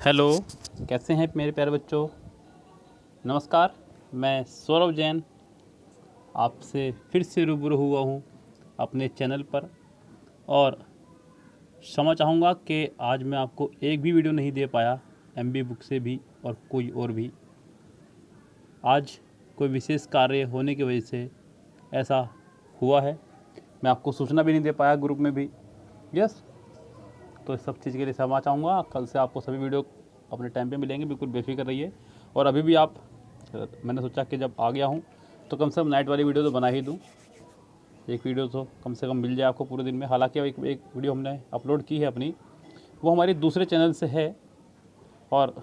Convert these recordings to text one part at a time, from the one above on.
Hello, कैसे हैं मेरे प्यारे बच्चों। नमस्कार। मैं सौरभ जैन आपसे फिर से रूबरू हुआ हूँ अपने चैनल पर, और क्षमा चाहूँगा कि आज मैं आपको एक भी वीडियो नहीं दे पाया एमबी बुक से भी और कोई और भी। आज कोई विशेष कार्य होने की वजह से ऐसा हुआ है। मैं आपको सूचना भी नहीं दे पाया ग्रुप में भी। यस, तो इस सब चीज़ के लिए क्षमा चाहूँगा। कल से आपको सभी वीडियो अपने टाइम पे मिलेंगे, बिल्कुल बेफिक्र रहिए। और अभी भी आप, मैंने सोचा कि जब आ गया हूँ तो कम से कम नाइट वाली वीडियो तो बना ही दूँ। एक वीडियो तो कम से कम मिल जाए आपको पूरे दिन में। हालांकि एक वीडियो हमने अपलोड की है अपनी, वो हमारी दूसरे चैनल से है। और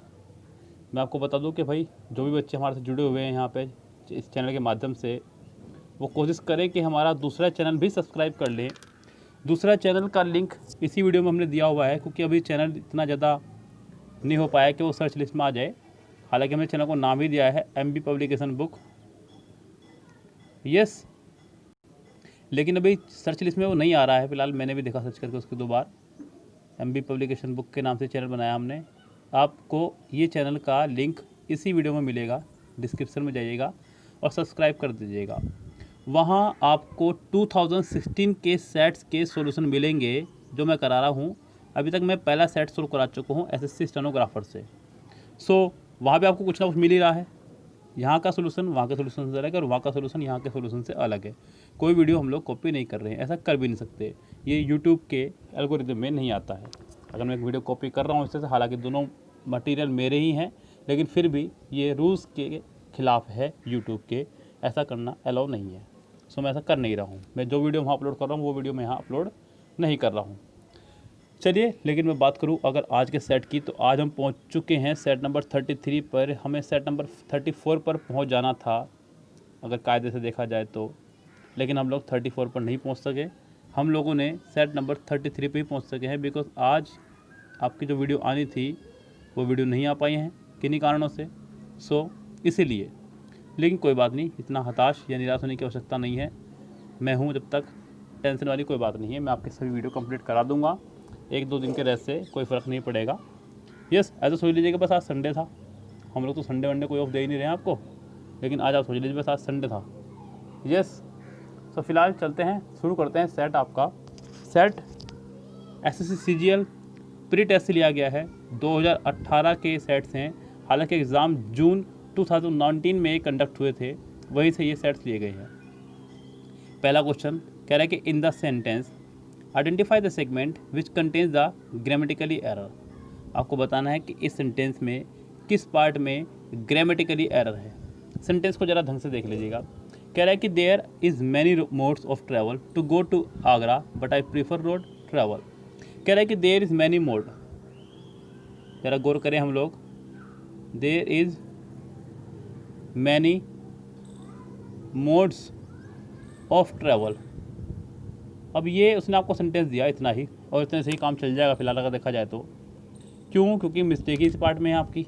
मैं आपको बता दूं कि भाई जो भी बच्चे हमारे से जुड़े हुए हैं यहाँ पे इस चैनल के माध्यम से, वो कोशिश करें कि हमारा दूसरा चैनल भी सब्सक्राइब कर लें। दूसरा चैनल का लिंक इसी वीडियो में हमने दिया हुआ है, क्योंकि अभी चैनल इतना ज़्यादा नहीं हो पाया कि वो सर्च लिस्ट में आ जाए। हालांकि हमने चैनल को नाम ही दिया है एमबी पब्लिकेशन बुक। यस, लेकिन अभी सर्च लिस्ट में वो नहीं आ रहा है फ़िलहाल। मैंने भी देखा सर्च करके उसके 2 बार। एमबी पब्लिकेशन बुक के नाम से चैनल बनाया हमने। आपको ये चैनल का लिंक इसी वीडियो में मिलेगा, डिस्क्रिप्शन में जाइएगा और सब्सक्राइब कर दीजिएगा। वहाँ आपको 2016 के सेट्स के सॉल्यूशन मिलेंगे जो मैं करा रहा हूँ। अभी तक मैं पहला सेट सोल्व करा चुका हूँ एसएससी स्टेनोग्राफर से। वहाँ पे आपको कुछ ना कुछ मिल ही रहा है। यहाँ का सोल्यूशन वहाँ के सोल्यूशन से अलग है और वहाँ का सोल्यूशन यहाँ के सोल्यूशन से अलग है। कोई वीडियो हम लोग कॉपी नहीं कर रहे हैं, ऐसा कर भी नहीं सकते। ये यूट्यूब के एल्गोरिथम में नहीं आता है। अगर मैं एक वीडियो कॉपी कर रहा हूँ इससे, हालांकि दोनों मटेरियल मेरे ही हैं, लेकिन फिर भी ये रूल्स के खिलाफ है यूट्यूब के। ऐसा करना अलाउ नहीं है। मैं ऐसा कर नहीं रहा हूँ। मैं जो वीडियो वहाँ अपलोड कर रहा हूँ वो वीडियो मैं यहाँ अपलोड नहीं कर रहा हूँ। चलिए, लेकिन मैं बात करूं अगर आज के सेट की, तो आज हम पहुंच चुके हैं सेट नंबर 33 पर। हमें सेट नंबर 34 पर पहुंच जाना था अगर कायदे से देखा जाए तो, लेकिन हम लोग 34 पर नहीं पहुंच सके। हम लोगों ने सेट नंबर 33 पे ही पहुंच सके हैं, बिकॉज आज आपकी जो वीडियो आनी थी वो वीडियो नहीं आ पाई हैं किन्हीं कारणों से। इसीलिए, लेकिन कोई बात नहीं, इतना हताश या निराश होने की आवश्यकता नहीं है। मैं हूँ जब तक, टेंशन वाली कोई बात नहीं है। मैं आपके सभी वीडियो कंप्लीट करा दूंगा। 1-2 दिन के रेस्ट से कोई फ़र्क नहीं पड़ेगा। यस, ऐसा सोच लीजिए कि बस आज संडे था। हम लोग तो संडे वनडे कोई ऑफ दे ही नहीं रहे हैं आपको, लेकिन आज आप सोच लीजिए बस आज संडे था। यस, तो फिलहाल चलते हैं, शुरू करते हैं सेट। आपका set SSC CGL pre test से लिया गया है। 2018 के सेट्स हैं। हालांकि एग्ज़ाम जून 2019 में कंडक्ट हुए थे, वहीं से ये सेट्स लिए गए हैं। पहला क्वेश्चन कह रहा है कि in the sentence identify the segment which contains the grammatically error. आपको बताना है कि इस सेंटेंस में किस पार्ट में ग्रामेटिकली एरर है। सेंटेंस को ज़रा ढंग से देख लीजिएगा। कह रहा है कि there is many modes of travel to go to Agra but I prefer road travel. कह रहा है कि देयर इज़ मैनी मोड, ज़रा गौर करें हम लोग। There is many modes of travel. अब ये उसने आपको सेंटेंस दिया इतना ही, और इतने से ही काम चल जाएगा फिलहाल अगर देखा जाए तो। क्यों? क्योंकि मिस्टेक ही इस पार्ट में है आपकी।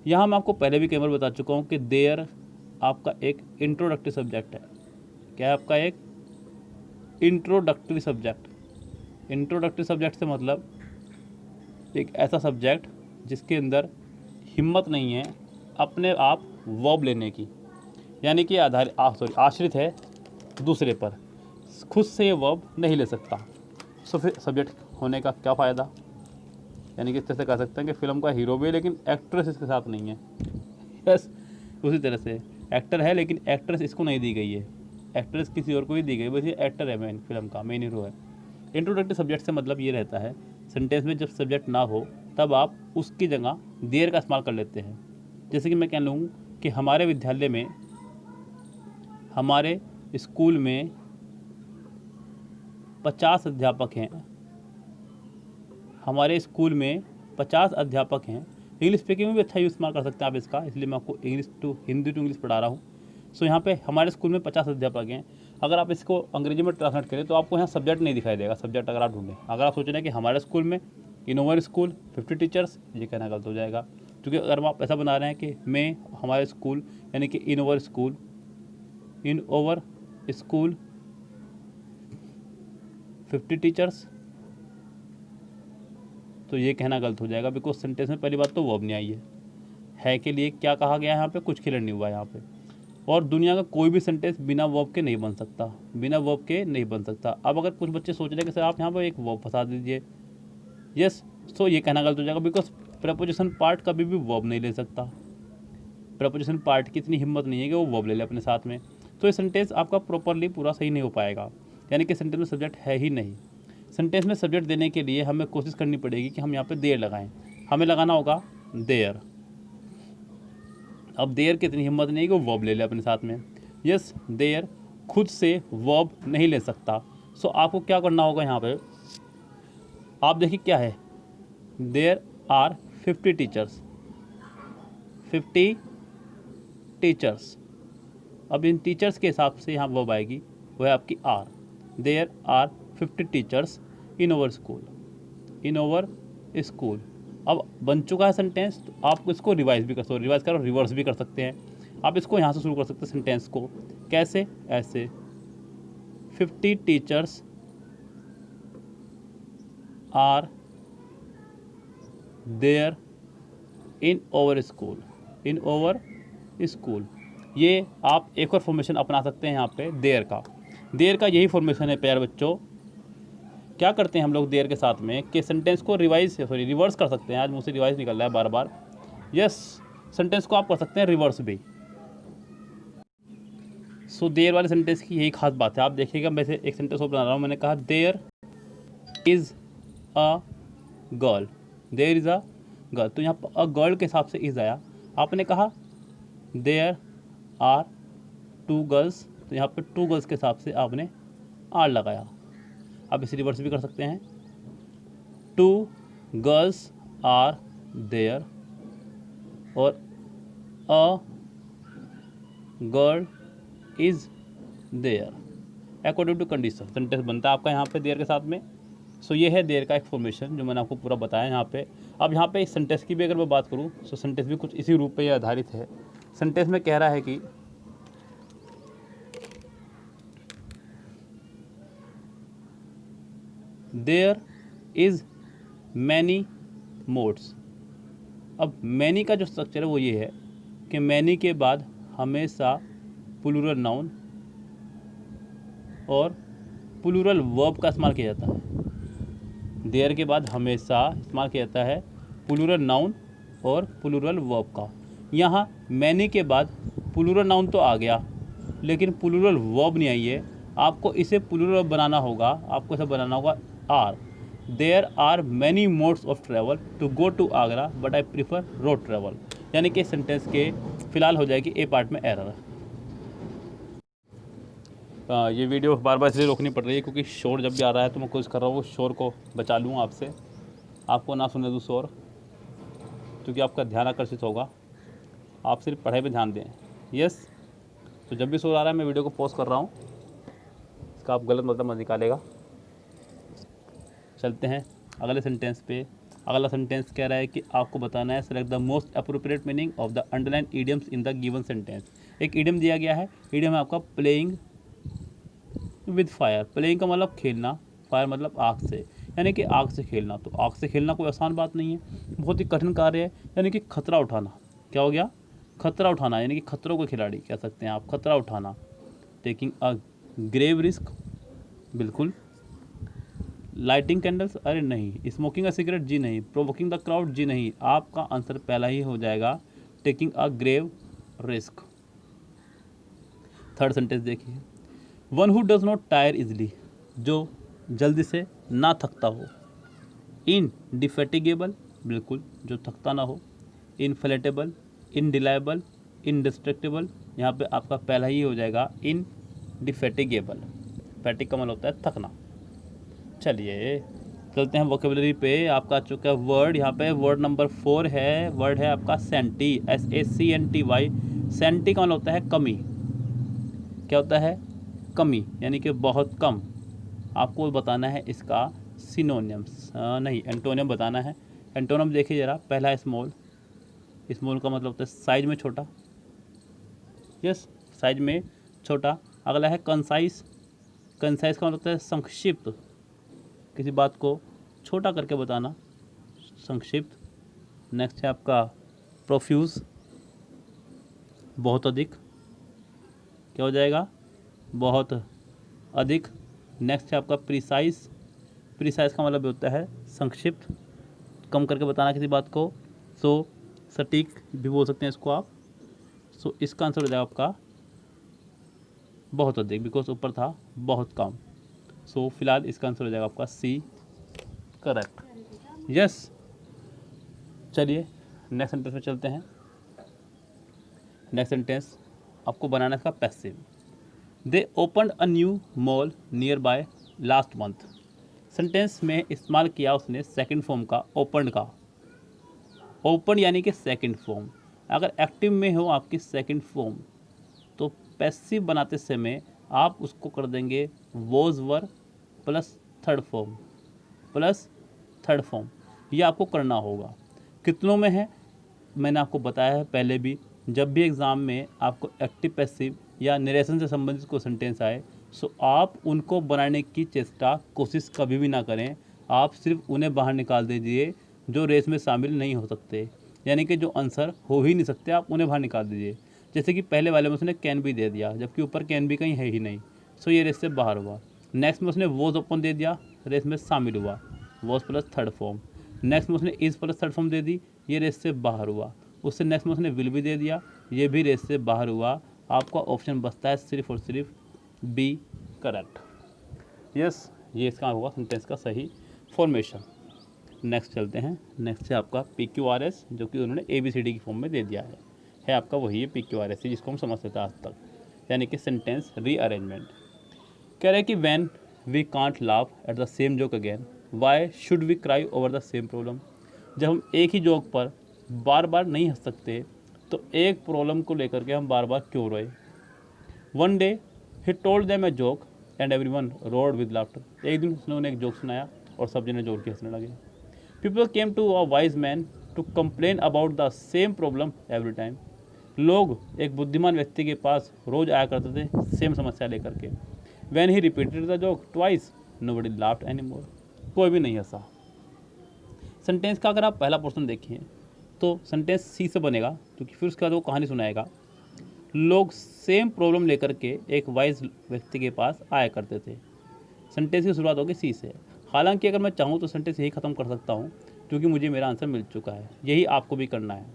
यहाँ मैं आपको पहले भी कई बार बता चुका हूँ कि देयर आपका एक इंट्रोडक्टरी सब्जेक्ट है। क्या है आपका? एक इंट्रोडक्टरी सब्जेक्ट। इंट्रोडक्टरी सब्जेक्ट से मतलब एक ऐसा सब्जेक्ट जिसके अंदर हिम्मत नहीं है अपने आप वर्ब लेने की, यानी कि आश्रित है दूसरे पर, खुद से ये वर्ब नहीं ले सकता। फिर सब्जेक्ट होने का क्या फ़ायदा? यानी कि इस तरह से कह सकते हैं कि फिल्म का हीरो भी है लेकिन एक्ट्रेस इसके साथ नहीं है। यस, उसी तरह से एक्टर है लेकिन एक्ट्रेस इसको नहीं दी गई है, एक्ट्रेस किसी और को ही दी गई, बस ये एक्टर है, मेन फिल्म का मेन हीरो है। इंट्रोडक्टरी सब्जेक्ट से मतलब ये रहता है सेंटेंस में जब सब्जेक्ट ना हो तब आप उसकी जगह देयर का इस्तेमाल कर लेते हैं। जैसे कि मैं कह लूँ कि हमारे विद्यालय में, हमारे स्कूल में 50 अध्यापक हैं। हमारे स्कूल में 50 अध्यापक हैं। इंग्लिश स्पीकिंग में भी अच्छा इस्तेमाल कर सकते हैं आप इसका, इसलिए मैं आपको हिंदी टू इंग्लिश पढ़ा रहा हूँ। यहाँ पे हमारे स्कूल में 50 अध्यापक हैं। अगर आप इसको अंग्रेजी में ट्रांसलेट करें तो आपको यहाँ सब्जेक्ट नहीं दिखाई देगा। सब्जेक्ट अगर आप ढूंढें, अगर आप सोच रहे हैं कि हमारे स्कूल में इन ओवर स्कूल 50 टीचर्स, ये कहना गलत हो जाएगा। क्योंकि अगर आप ऐसा बना रहे हैं कि मैं हमारे स्कूल, यानी कि इन ओवर स्कूल 50 टीचर्स, तो ये कहना गलत हो जाएगा, बिकॉज सेंटेंस में पहली बात तो वर्ब नहीं आई है के लिए क्या कहा गया है यहाँ पे, कुछ क्लियर नहीं हुआ यहाँ पे। और दुनिया का कोई भी सेंटेंस बिना वर्ब के नहीं बन सकता, बिना वर्ब के नहीं बन सकता। अब अगर कुछ बच्चे सोच रहे हैं कि सर आप यहाँ पर एक वर्ब फंसा दीजिए, यस, सो ये कहना गलत हो जाएगा, बिकॉज प्रपोजिशन पार्ट कभी भी वर्ब नहीं ले सकता। प्रपोजिशन पार्ट की इतनी हिम्मत नहीं है कि वो वर्ब ले ले अपने साथ में, तो ये सेंटेंस आपका प्रॉपरली पूरा सही नहीं हो पाएगा। यानी कि सेंटेंस में सब्जेक्ट है ही नहीं। सेंटेंस में सब्जेक्ट देने के लिए हमें कोशिश करनी पड़ेगी कि हम यहाँ पे देयर लगाएं। हमें लगाना होगा देयर। अब देयर की इतनी हिम्मत नहीं है कि वो वर्ब ले ले अपने साथ में। यस, देयर खुद से वर्ब नहीं ले सकता। सो आपको क्या करना होगा यहाँ पे, आप देखिए क्या है, देयर आर 50 टीचर्स, 50 टीचर्स। अब इन टीचर्स के हिसाब से यहाँ वर्ब आएगी, वो है आपकी are. There are 50 teachers in over school, in over school. अब बन चुका है सेंटेंस, तो आप इसको रिवाइज भी कर सकते हो, रिवाइज करो, रिवर्स भी कर सकते हैं। आप इसको यहाँ से शुरू कर सकते हैं सेंटेंस को, कैसे, ऐसे 50 teachers are there in over school, in over school. ये आप एक और फॉर्मेशन अपना सकते हैं यहाँ पे देयर का। देयर का यही फॉर्मेशन है प्यारे बच्चों। क्या करते हैं हम लोग देयर के साथ में कि सेंटेंस को रिवर्स कर सकते हैं। आज मुझसे रिवाइज निकल रहा है बार बार। यस, सेंटेंस को आप कर सकते हैं रिवर्स भी। सो देयर वाले सेंटेंस की यही खास बात है। आप देखिएगा, मैं से एक सेंटेंस और बना रहा हूँ। मैंने कहा there is a girl, there is a girl, तो यहाँ पर अ गर्ल के हिसाब से इज़ आया। आपने कहा देयर आर 2 गर्ल्स, तो यहाँ पे 2 गर्ल्स के हिसाब से आपने आर लगाया। आप इसे रिवर्स भी कर सकते हैं, 2 गर्ल्स आर देयर, और a girl is there according to condition. Sentence बनता है आपका यहाँ पे देयर के साथ में। सो ये है देयर का एक फॉर्मेशन जो मैंने आपको पूरा बताया यहाँ पे। अब यहाँ पे इस सेंटेंस की भी अगर मैं बात करूँ, तो सेंटेंस भी कुछ इसी रूप पे आधारित है। सेंटेंस में कह रहा है कि देयर इज़ मैनी मोड्स। अब मैनी का जो स्ट्रक्चर है वो ये है कि मैनी के बाद हमेशा प्लूरल नाउन और प्लूरल वर्ब का इस्तेमाल किया जाता है। देयर के बाद हमेशा इस्तेमाल किया जाता है प्लूरल नाउन और प्लूरल वर्ब का। यहाँ मैनी के बाद प्लूरल नाउन तो आ गया, लेकिन प्लूरल वर्ब नहीं आई है। आपको इसे प्लूरल बनाना होगा, आपको इसे बनाना होगा are. There are many modes of travel to go to Agra, but I prefer road travel. यानी कि सेंटेंस के फिलहाल हो जाएगी ए पार्ट में एरर। ये वीडियो बार बार इसलिए रोकनी पड़ रही है क्योंकि शोर जब भी आ रहा है तो मैं कोशिश कर रहा हूँ वो शोर को बचा लूँ आपसे, आपको ना सुने दूँ शोर, क्योंकि आपका ध्यान आकर्षित होगा। आप सिर्फ पढ़ाई पे ध्यान दें। यस, तो जब भी शोर आ रहा है मैं वीडियो को पॉज कर रहा हूँ, इसका आप गलत मतलब मत निकालेगा। चलते हैं अगले सेंटेंस पे। अगला सेंटेंस कह रहा है कि आपको बताना है select the most appropriate meaning of the underline idioms in the given sentence. एक ईडियम दिया गया है, ईडियम है आपका प्लेइंग विद फायर। प्लेइंग का मतलब खेलना, फायर मतलब आग से, यानी कि आग से खेलना। तो आग से खेलना कोई आसान बात नहीं है, बहुत ही कठिन कार्य है। यानी कि खतरा उठाना, क्या हो गया, खतरा उठाना, यानी कि खतरों के खिलाड़ी कह सकते हैं आप, खतरा उठाना। टेकिंग अ ग्रेव रिस्क, बिल्कुल। लाइटिंग कैंडल्स, अरे नहीं। स्मोकिंग अ सिगरेट, जी नहीं। प्रोवोकिंग द क्राउड, जी नहीं। आपका आंसर पहला ही हो जाएगा, taking a grave risk. Third sentence देखिए, one who does not tire easily, जो जल्दी से ना थकता हो। इनडिफेटिगेबल, बिल्कुल, जो थकता ना हो। इनफ्लेटेबल, इनडिलायबल, इनडिस्ट्रक्टेबल, यहाँ पे आपका पहला ही हो जाएगा इनडिफेटिगेबल। फैटिक का मतलब होता है थकना। चलिए चलते हैं वोकेबलरी पे। आपका आ चुका है वर्ड, यहाँ पे वर्ड नंबर 4 है। वर्ड है आपका सेंटी, SACNTY। सेंटी का मतलब होता है कमी। क्या होता है, कमी, यानी कि बहुत कम। आपको बताना है इसका सिनोनिम्स, नहीं एंटोनियम बताना है। एंटोनियम देखिए ज़रा, पहला है स्मॉल। स्मॉल का मतलब होता है साइज में छोटा। यस, साइज में छोटा। अगला है कंसाइज। कंसाइज का मतलब होता है संक्षिप्त, किसी बात को छोटा करके बताना, संक्षिप्त। नेक्स्ट है आपका प्रोफ्यूज, बहुत अधिक, क्या हो जाएगा, बहुत अधिक। नेक्स्ट है आपका प्रिसाइज, प्रिसाइज का मतलब होता है संक्षिप्त, कम करके बताना किसी बात को। सो सटीक भी बोल सकते हैं इसको आप। सो इसका आंसर हो जाएगा आपका बहुत अधिक, बिकॉज ऊपर था बहुत कम। सो फिलहाल इसका आंसर हो जाएगा आपका सी, करेक्ट। यस, चलिए नेक्स्ट सेंटेंस में चलते हैं। नेक्स्ट सेंटेंस आपको बनाना है इसका passive. They opened a new mall near by last month. Sentence में इस्तेमाल किया उसने सेकंड फॉर्म का, ओपन का। ओपन यानी कि सेकंड फॉर्म। अगर एक्टिव में हो आपकी सेकंड फॉर्म तो पैसिव बनाते समय आप उसको कर देंगे was were plus third form, plus third form. ये आपको करना होगा। कितनों में है मैंने आपको बताया है पहले भी, जब भी एग्ज़ाम में आपको एक्टिव पैसिव या निरेशन से संबंधित कोई सेंटेंस आए सो आप उनको बनाने की चेष्टा, कोशिश कभी भी ना करें। आप सिर्फ उन्हें बाहर निकाल दीजिए जो रेस में शामिल नहीं हो सकते, यानी कि जो आंसर हो ही नहीं सकते, आप उन्हें बाहर निकाल दीजिए। जैसे कि पहले वाले में उसने कैन भी दे दिया, जबकि ऊपर कैन भी कहीं है ही नहीं, सो ये रेस से बाहर हुआ। नेक्स्ट में उसने वॉज ओपन दे दिया, रेस में शामिल हुआ, was plus third form. Next में उसने इज़ प्लस थर्ड फॉर्म दे दी, ये रेस से बाहर हुआ। उससे नेक्स्ट में उसने विल भी दे दिया, ये भी रेस से बाहर हुआ। आपका ऑप्शन बचता है सिर्फ और सिर्फ बी, करेक्ट। यस, ये इसका होगा सेंटेंस का सही फॉर्मेशन। नेक्स्ट चलते हैं। नेक्स्ट है आपका PQRS, जो कि उन्होंने ABCD की फॉर्म में दे दिया है आपका वही है PQRS, जिसको हम समझते थे आज तक, यानी कि सेंटेंस रीअरेंजमेंट। कह रहे हैं कि when we can't laugh at the same joke again why should we cry over the same problem. जब हम एक ही जोक पर बार बार नहीं हंस सकते तो एक प्रॉब्लम को लेकर के हम बार बार क्यों रोए। One day he told them a joke and everyone road with laughter. एक दिन उसने उन्हें एक जोक सुनाया और सब जने जोर के हंसने लगे। People came to a wise man to complain about the same problem every time. लोग एक बुद्धिमान व्यक्ति के पास रोज आया करते थे सेम समस्या लेकर के। When he repeated the joke twice nobody laughed any more. कोई भी नहीं हंसा। सेंटेंस का अगर आप पहला पोर्शन देखिए तो सेंटेंस सी से बनेगा, क्योंकि फिर उसके बाद वो कहानी सुनाएगा। लोग सेम प्रॉब्लम लेकर के एक वाइज व्यक्ति के पास आया करते थे। सेंटेंस की शुरुआत होगी सी से। हालांकि अगर मैं चाहूँ तो सेंटेंस यही ख़त्म कर सकता हूँ, क्योंकि मुझे मेरा आंसर मिल चुका है। यही आपको भी करना है।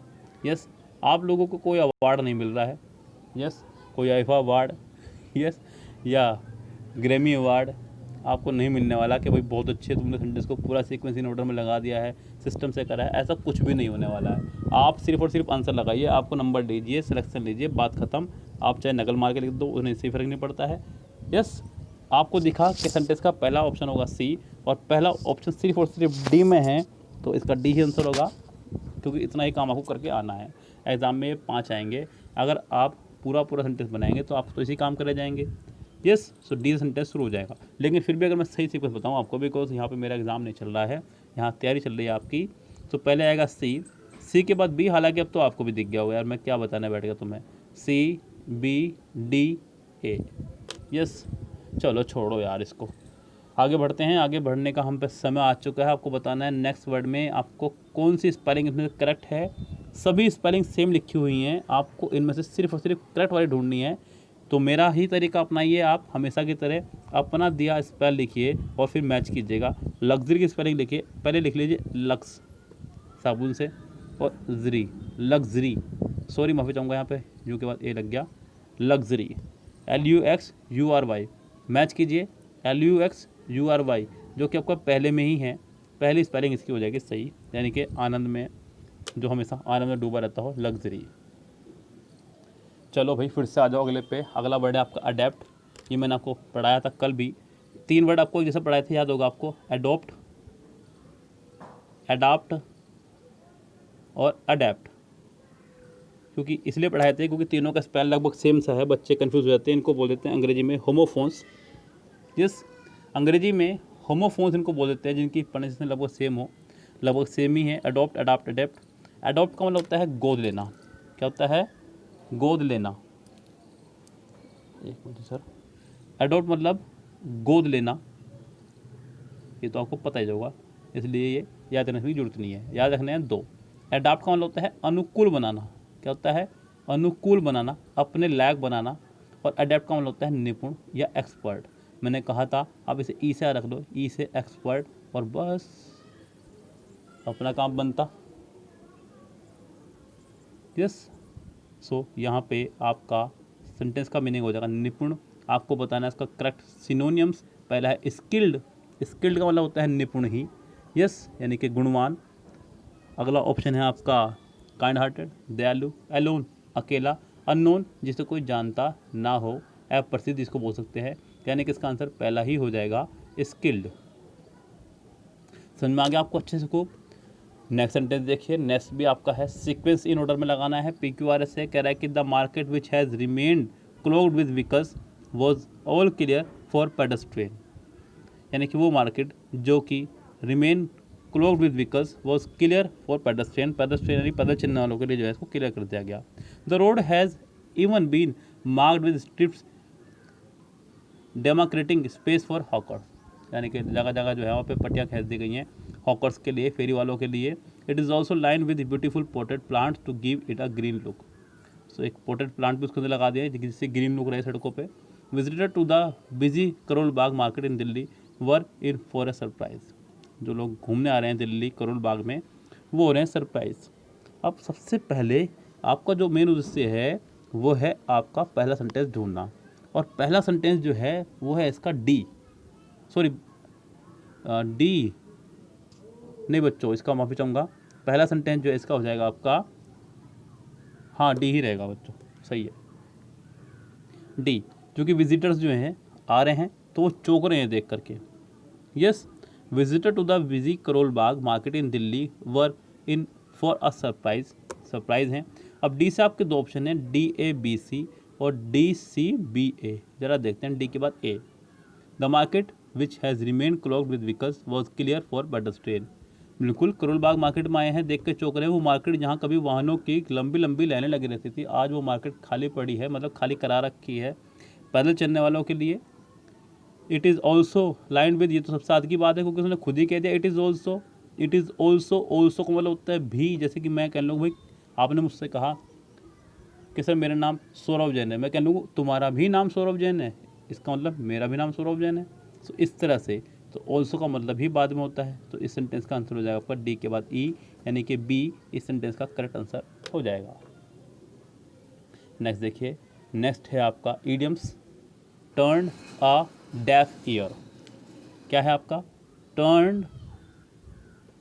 यस, आप लोगों को कोई अवार्ड नहीं मिल रहा है, यस, कोई आईफा अवार्ड, यस, या ग्रैमी अवार्ड आपको नहीं मिलने वाला कि भाई बहुत अच्छे तुमने सेंटेंस को पूरा सीक्वेंस इन ऑर्डर में लगा दिया है, सिस्टम से करा है। ऐसा कुछ भी नहीं होने वाला है। आप सिर्फ और सिर्फ आंसर लगाइए, आपको नंबर दीजिए, सिलेक्शन लीजिए, बात खत्म। आप चाहे नकल मार के लिख दो, उन्हें इससे फर्क नहीं पड़ता है। यस, आपको दिखा कि सेंटेंस का पहला ऑप्शन होगा सी और पहला ऑप्शन सिर्फ और सिर्फ डी में है, तो इसका डी ही आंसर होगा, क्योंकि इतना ही काम आपको करके आना है। एग्ज़ाम में 5 आएंगे। अगर आप पूरा सेंटेंस बनाएंगे तो आप तो इसी काम करे जाएंगे। यस, सो डी सेंटेंस शुरू हो जाएगा। लेकिन फिर भी अगर मैं सही सीक्वेंस बताऊँ आपको, बिकॉज यहाँ पे मेरा एग्ज़ाम नहीं चल रहा है, यहाँ तैयारी चल रही है आपकी, तो पहले आएगा सी के बाद बी। हालांकि अब तो आपको भी दिख गया होगा यार, मैं क्या बताने बैठ गया तुम्हें। सी, बी, डी, ए। यस, चलो छोड़ो यार इसको, आगे बढ़ते हैं। आगे बढ़ने का हम पे समय आ चुका है। आपको बताना है नेक्स्ट वर्ड में आपको कौन सी स्पेलिंग इसमें से करेक्ट है। सभी स्पेलिंग सेम लिखी हुई हैं, आपको इनमें से सिर्फ और सिर्फ करेक्ट वाली ढूंढनी है। तो मेरा ही तरीका अपनाइए आप, हमेशा की तरह अपना दिया स्पेल लिखिए और फिर मैच कीजिएगा। लग्जरी की स्पेलिंग लिखिए, पहले लिख लीजिए लक्स साबुन से, और जरी, लग्जरी, सॉरी माफ़ी चाहूँगा, यहाँ पे यू के बाद ए लग गया, लग्जरी, LUXURY। मैच कीजिए LUXURY, जो कि आपका पहले में ही है। पहली स्पेलिंग इसकी हो जाएगी सही, यानी कि आनंद में, जो हमेशा आनंद में डूबा रहता हो, लग्जरी। चलो भाई फिर से आ जाओ अगले पे। अगला वर्ड है आपका अडेप्ट। ये मैंने आपको पढ़ाया था कल भी। 3 वर्ड आपको जैसे पढ़ाए थे, याद होगा आपको, एडोप्ट, एडाप्ट और अडेप्ट। क्योंकि इसलिए पढ़ाए थे क्योंकि तीनों का स्पेल लगभग सेम सा है, बच्चे कंफ्यूज हो जाते हैं। इनको बोल देते हैं अंग्रेजी में होमोफोन्स। यस, अंग्रेजी में होमोफोन्स इनको बोल देते हैं, जिनकी प्रोनाउंसिएशन लगभग सेम हो, लगभग सेम ही है। Adopt, adapt, adapt. अडॉप्ट का मतलब होता है गोद लेना। क्या होता है? गोद लेना। एक मिनट सर, अडॉप्ट मतलब गोद लेना, ये तो आपको पता ही होगा। इसलिए ये याद रखने की जरूरत नहीं है। याद रखने हैं 2। एडाप्ट का मतलब होता है अनुकूल बनाना। क्या होता है? अनुकूल बनाना, अपने लायक बनाना। और अडेप्ट का मतलब होता है निपुण या एक्सपर्ट। मैंने कहा था आप इसे ई से रख लो, ई से एक्सपर्ट, और बस अपना काम बनता। यस। सो यहाँ पे आपका सेंटेंस का मीनिंग हो जाएगा निपुण। आपको बताना है इसका करेक्ट सिनोनियम्स। पहला है स्किल्ड। स्किल्ड का मतलब होता है निपुण ही। यस, यानी कि गुणवान। अगला ऑप्शन है आपका काइंड हार्टेड, दयालु। एलोन, अकेला। अननोन, जिसे कोई जानता ना हो। अप्रसिद्ध, जिसको बोल सकते हैं। यानी कि इसका आंसर पहला ही हो जाएगा, स्किल्ड। समझ में आ गया आपको अच्छे से खूब? नेक्स्ट सेंटेंस देखिए। नेक्स्ट भी आपका है सीक्वेंस इन ऑर्डर में लगाना है। PQRS से कह रहा है कि the market which has remained clogged with vehicles was all clear for pedestrian. यानी कि वो मार्केट जो कि remain clogged with vehicles was clear for pedestrian. Pedestrian यानी पैदल चलने वालों के लिए जो है इसको क्लियर कर दिया गया। The road has even been marked with strips demarcating space for hawkers. यानी कि जगह जगह जो है वहाँ पे पट्टियाँ खींच दी गई हैं हॉकर्स के लिए, फेरी वालों के लिए। It is also line with beautiful potted plants to give it a green look. So एक पोटेड प्लांट भी उसके अंदर लगा दिया जिससे ग्रीन लुक रहे सड़कों पे। Visitor to the busy Karol Bagh market in Delhi were in for a surprise. जो लोग घूमने आ रहे हैं दिल्ली करोल बाग में, वो हो रहे हैं सरप्राइज। अब सबसे पहले आपका जो मेन उद्देश्य है वो है आपका पहला सेंटेंस ढूंढना। और पहला सेंटेंस जो है वो है इसका डी, सॉरी डी नहीं बच्चों, इसका माफ़ी चाहूँगा। पहला सेंटेंस जो है इसका हो जाएगा आपका, हाँ डी ही रहेगा बच्चों, सही है डी। क्योंकि विजिटर्स जो हैं आ रहे हैं तो वो चौंक रहे हैं देख करके। Yes, visitor to the busy Karol Bagh market in Delhi were in for a surprise. Surprise हैं। अब डी से आपके 2 ऑप्शन हैं, DABC और DCBA। जरा देखते हैं डी के बाद A. The market which has remain clogged with vehicles was clear for pedestrian. बिल्कुल करोल बाग मार्केट में आए हैं, देख के चौंक रहे हैं। वो मार्केट जहाँ कभी वाहनों की लंबी लंबी लाइनें लगी रहती थी, आज वो मार्केट खाली पड़ी है, मतलब खाली करा रखी है पैदल चलने वालों के लिए। It is also line with, ये तो सबसे साथ की बात है क्योंकि उसने खुद ही कह दिया it is also. It is also का मतलब होता है भी। जैसे कि मैं कह लूँ भाई, आपने मुझसे कहा कि सर मेरा नाम सौरभ जैन है, मैं कह लूँ तुम्हारा भी नाम सौरभ जैन है, इसका मतलब मेरा भी नाम सौरभ जैन है। सो इस तरह से तो ऑल्सो का मतलब ही बाद में होता है। तो इस सेंटेंस का आंसर हो जाएगा आपका डी के बाद ई, यानी कि बी इस सेंटेंस का करेक्ट आंसर हो जाएगा। नेक्स्ट देखिए। नेक्स्ट है आपका idioms. Turn a deaf ear. क्या है आपका? Turn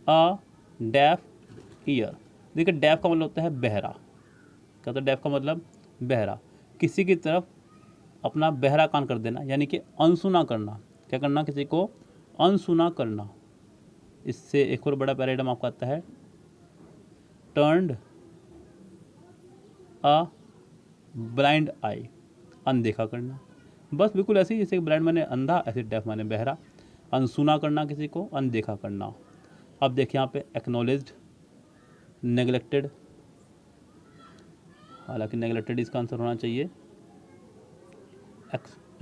a deaf ear. देखिए डेफ का मतलब होता है बहरा। क्या होता है डेफ का मतलब? बहरा। किसी की तरफ अपना बहरा कान कर देना, यानी कि अनसुना करना। क्या करना? किसी को अनसुना करना। इससे एक और बड़ा पैराडाइम आपका आता है, टर्न्ड अ ब्लाइंड आई। अनदेखा करना। बस बिल्कुल ऐसे ही, जैसे ब्लाइंड माने अंधा, ऐसे डेफ माने बहरा। अनसुना करना किसी को, अनदेखा करना। अब देखिए यहाँ पे एक्नॉलेज्ड, नेग्लेक्टेड, हालांकि नेग्लेक्टेड इसका आंसर होना चाहिए,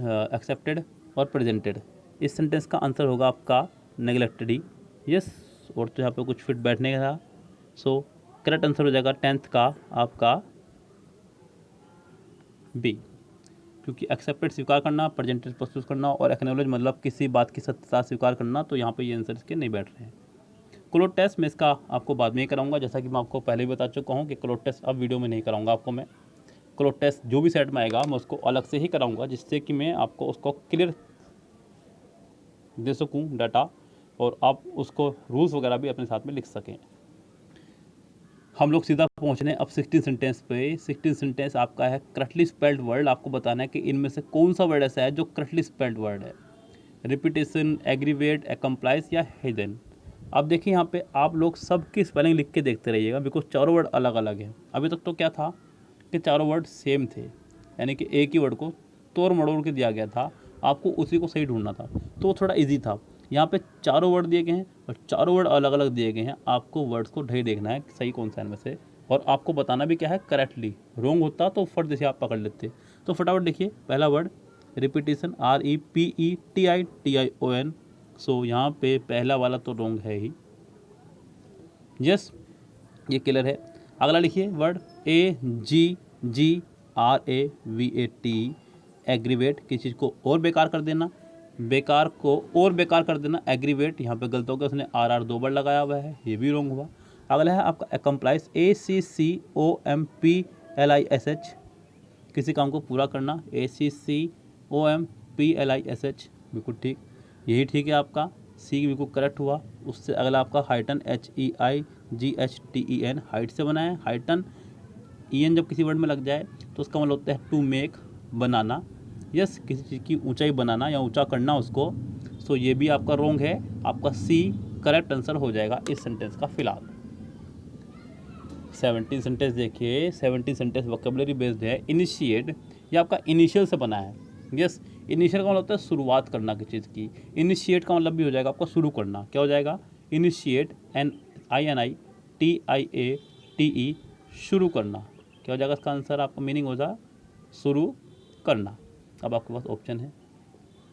एक्सेप्टेड और प्रेजेंटेड। इस सेंटेंस का आंसर होगा आपका नेग्लेक्टेड ही। यस, और तो यहाँ पे कुछ फिट बैठने का था। सो करेक्ट आंसर हो जाएगा 10th का आपका बी। क्योंकि एक्सेप्टेड स्वीकार करना, प्रेजेंटेड प्रस्तुत करना, और एक्नॉलेज मतलब किसी बात की सत्यता स्वीकार करना। तो यहाँ पे ये आंसर इसके नहीं बैठ रहे हैं। क्लोज टेस्ट मैं इसका आपको बाद में ही कराऊंगा, जैसा कि मैं आपको पहले भी बता चुका हूँ कि क्लोज टेस्ट अब वीडियो में नहीं कराऊंगा आपको मैं। क्लोज टेस्ट जो भी सेट में आएगा मैं उसको अलग से ही कराऊंगा, जिससे कि मैं आपको उसको क्लियर दे सकूं डाटा, और आप उसको रूल्स वगैरह भी अपने साथ में लिख सकें। हम लोग सीधा पहुँच रहे हैं अब 16 सेंटेंस पे। 16 सेंटेंस आपका है करेक्टली स्पेल्ड वर्ड। आपको बताना है कि इनमें से कौन सा वर्ड ऐसा है जो करेक्टली स्पेल्ड वर्ड है। रिपीटेशन, एग्रीवेट, एक्म्प्लाइज या हिडन। अब देखिए यहाँ पे आप लोग सबकी स्पेलिंग लिख के देखते रहिएगा, बिकॉज चारों वर्ड अलग अलग हैं। अभी तक तो क्या था कि चारों वर्ड सेम थे, यानी कि एक ही वर्ड को तोड़ मड़ोड़ के दिया गया था, आपको उसी को सही ढूंढना था, तो थोड़ा इजी था। यहाँ पे चारों वर्ड दिए गए हैं और चारों वर्ड अलग अलग दिए गए हैं। आपको वर्ड्स को ढेर देखना है सही कौन सा है इनमें से, और आपको बताना भी क्या है करेक्टली। रॉन्ग होता तो फट जैसे आप पकड़ लेते। तो फटाफट देखिए, पहला वर्ड रिपीटेशन, REPETITION, सो यहाँ पे पहला वाला तो रॉन्ग है ही। यस, ये क्लियर है। अगला लिखिए वर्ड AGGRAVAT, एग्रीवेट, किसी चीज़ को और बेकार कर देना, बेकार को और बेकार कर देना, एग्रीवेट। यहाँ पे गलत हो गया, उसने RR 2 बार लगाया हुआ है, ये भी रॉन्ग हुआ। अगला है आपका अकम्प्लाइज, ACCOMPLISH, किसी काम को पूरा करना, ACCOMPLISH, बिल्कुल ठीक, यही ठीक है आपका, सी बिल्कुल करेक्ट हुआ। उससे अगला आपका हाइटन, HEIGHTEN, हाइट से बना है, हाइटन। EN जब किसी वर्ड में लग जाए तो उसका मतलब होता है टू मेक, बनाना। यस, किसी चीज़ की ऊंचाई बनाना या ऊंचा करना उसको। सो ये भी आपका रॉन्ग है, आपका सी करेक्ट आंसर हो जाएगा इस सेंटेंस का फिलहाल। 17 सेंटेंस देखिए, 17 सेंटेंस वोकेबलरी बेस्ड है। इनिशिएट, ये आपका इनिशियल से बना है। यस, इनिशियल का मतलब होता है शुरुआत करना किसी चीज़ की। इनिशिएट का मतलब भी हो जाएगा आपका शुरू करना। क्या हो जाएगा? इनिशिएट, INITIATE, शुरू करना। क्या हो जाएगा इसका आंसर? आपका मीनिंग हो जाए शुरू करना। अब आपके पास ऑप्शन है,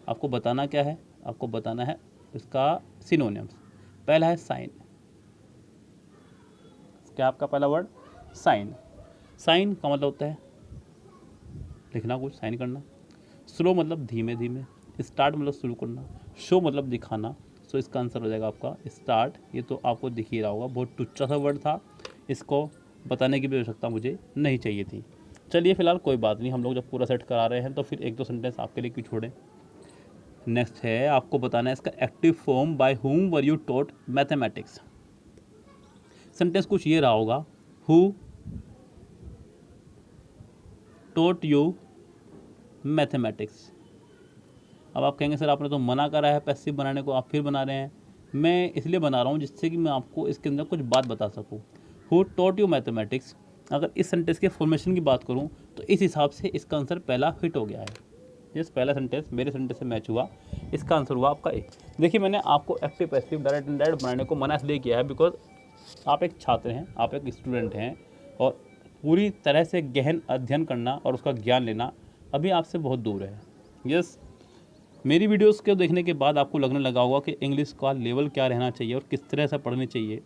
आपको बताना क्या है? आपको बताना है इसका सिनोनिम्स। पहला है साइन। क्या आपका पहला वर्ड? साइन। साइन का मतलब होता है लिखना कुछ, साइन करना। स्लो मतलब धीमे धीमे। स्टार्ट मतलब शुरू करना। शो मतलब दिखाना। सो इसका आंसर हो जाएगा आपका स्टार्ट। ये तो आपको दिख ही रहा होगा, बहुत टुच्चा सा वर्ड था, इसको बताने की भी आवश्यकता मुझे नहीं चाहिए थी। चलिए फिलहाल कोई बात नहीं, हम लोग जब पूरा सेट करा रहे हैं तो फिर एक दो सेंटेंस आपके लिए क्यों छोड़ें। नेक्स्ट है, आपको बताना है इसका active form, by whom were you taught mathematics. Sentence कुछ ये रहा होगा, हु टॉट यू मैथमेटिक्स। अब आप कहेंगे सर आपने तो मना करा है पैसिव बनाने को, आप फिर बना रहे हैं। मैं इसलिए बना रहा हूँ जिससे कि मैं आपको इसके अंदर कुछ बात बता सकूँ। हु टॉट यू मैथमेटिक्स, अगर इस सेंटेंस के फॉर्मेशन की बात करूँ तो इस हिसाब से इसका आंसर पहला फिट हो गया है। यस, पहला सेंटेंस मेरे सेंटेंस से मैच हुआ, इसका आंसर हुआ आपका ए। देखिए, मैंने आपको एक्टिव पैसिव डायरेक्ट इनडायरेक्ट बनाने को मना इसलिए किया है बिकॉज आप एक छात्र हैं, आप एक स्टूडेंट हैं, और पूरी तरह से गहन अध्ययन करना और उसका ज्ञान लेना अभी आपसे बहुत दूर है। यस, मेरी वीडियोस को देखने के बाद आपको लगने लगा होगा कि इंग्लिश का लेवल क्या रहना चाहिए और किस तरह से पढ़नी चाहिए।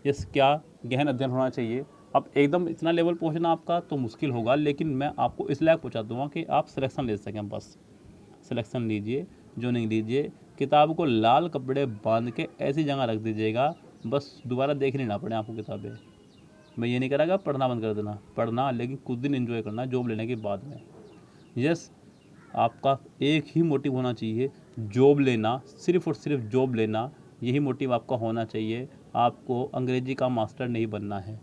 यस, क्या गहन अध्ययन होना चाहिए। अब एकदम इतना लेवल पहुंचना आपका तो मुश्किल होगा, लेकिन मैं आपको इस लायक पहुंचा दूंगा कि आप सिलेक्शन ले सकें। बस सिलेक्शन लीजिए, जो नहीं लीजिए किताब को लाल कपड़े बांध के ऐसी जगह रख दीजिएगा, बस दोबारा देखने ना पड़े आपको किताबें। मैं ये नहीं कह रहा कि आप पढ़ना बंद कर देना, पढ़ना, लेकिन कुछ दिन एंजॉय करना जॉब लेने के बाद में। यस, आपका एक ही मोटिव होना चाहिए, जॉब लेना, सिर्फ़ और सिर्फ जॉब लेना, यही मोटिव आपका होना चाहिए। आपको अंग्रेजी का मास्टर नहीं बनना है।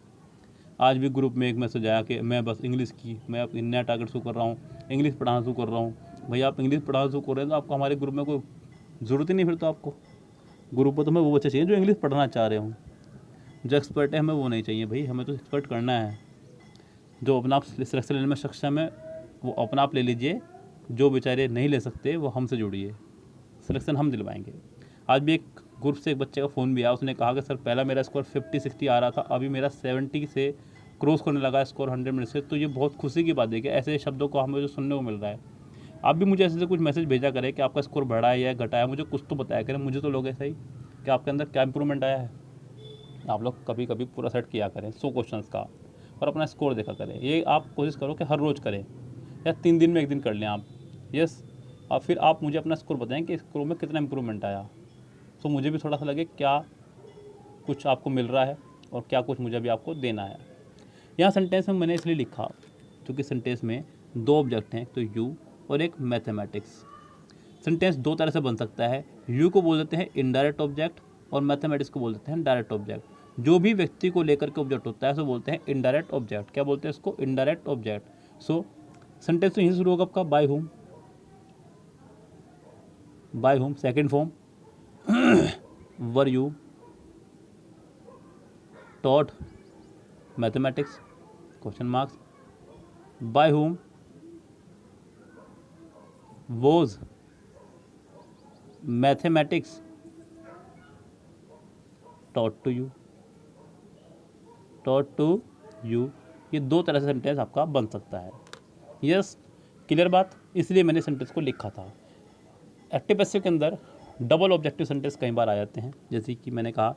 आज भी ग्रुप में एक मैसेज आया कि मैं बस इंग्लिश की, मैं अब नया टारगेट शुरू कर रहा हूँ, इंग्लिश पढ़ाना शुरू कर रहा हूँ। भैया आप इंग्लिश पढ़ाना शुरू कर रहे हैं तो आपको हमारे ग्रुप में कोई ज़रूरत ही नहीं, फिर तो आपको ग्रुप में तो हमें वो बच्चे चाहिए जो इंग्लिश पढ़ना चाह रहे हों। जो एक्सपर्ट है हमें वो नहीं चाहिए भाई, हमें तो एक्सपर्ट करना है। जो अपना आप सिलेक्शन लेने में सक्षम है वो अपना आप ले लीजिए, जो बेचारे नहीं ले सकते वो हमसे जुड़िए, सिलेक्शन हम दिलवाएंगे। आज भी एक ग्रुप से एक बच्चे का फ़ोन भी आया, उसने कहा कि सर पहला मेरा स्कोर 50-60 आ रहा था, अभी मेरा 70 से क्रॉस करने लगा स्कोर 100 में से। तो ये बहुत खुशी की बात है कि ऐसे शब्दों को हमें जो सुनने को मिल रहा है। आप भी मुझे ऐसे से कुछ मैसेज भेजा करें कि आपका स्कोर बढ़ा है या घटा है, मुझे कुछ तो बताया करें, मुझे तो लोग ऐसा ही कि आपके अंदर क्या इंप्रूवमेंट आया है। आप लोग कभी कभी पूरा सेट किया करें 100 क्वेश्चंस का और अपना स्कोर देखा करें। ये आप कोशिश करो कि हर रोज़ करें या 3 दिन में एक दिन कर लें आप। यस, और फिर आप मुझे अपना स्कोर बताएं कि स्कोर में कितना इंप्रूवमेंट आया, तो मुझे भी थोड़ा सा लगे क्या कुछ आपको मिल रहा है और क्या कुछ मुझे भी आपको देना है। यहाँ सेंटेंस में मैंने इसलिए लिखा क्योंकि सेंटेंस में 2 ऑब्जेक्ट हैं, तो यू और एक मैथमेटिक्स। सेंटेंस 2 तरह से बन सकता है, यू को बोल देते हैं इनडायरेक्ट ऑब्जेक्ट और मैथमेटिक्स को बोल देते हैं डायरेक्ट ऑब्जेक्ट। जो भी व्यक्ति को लेकर के ऑब्जेक्ट होता है सो बोलते हैं इनडायरेक्ट ऑब्जेक्ट। क्या बोलते हैं इसको? Indirect object. सो सेंटेंस तो यहीं शुरू होगा आपका, by whom. By whom second form, were you taught mathematics, question marks. By whom was mathematics taught to you, taught to you. ये 2 तरह से सेंटेंस आपका बन सकता है। यस, क्लियर बात, इसलिए मैंने सेंटेंस को लिखा था। एक्टिव पैसिव के अंदर डबल ऑब्जेक्टिव सेंटेंस कई बार आ जाते हैं, जैसे कि मैंने कहा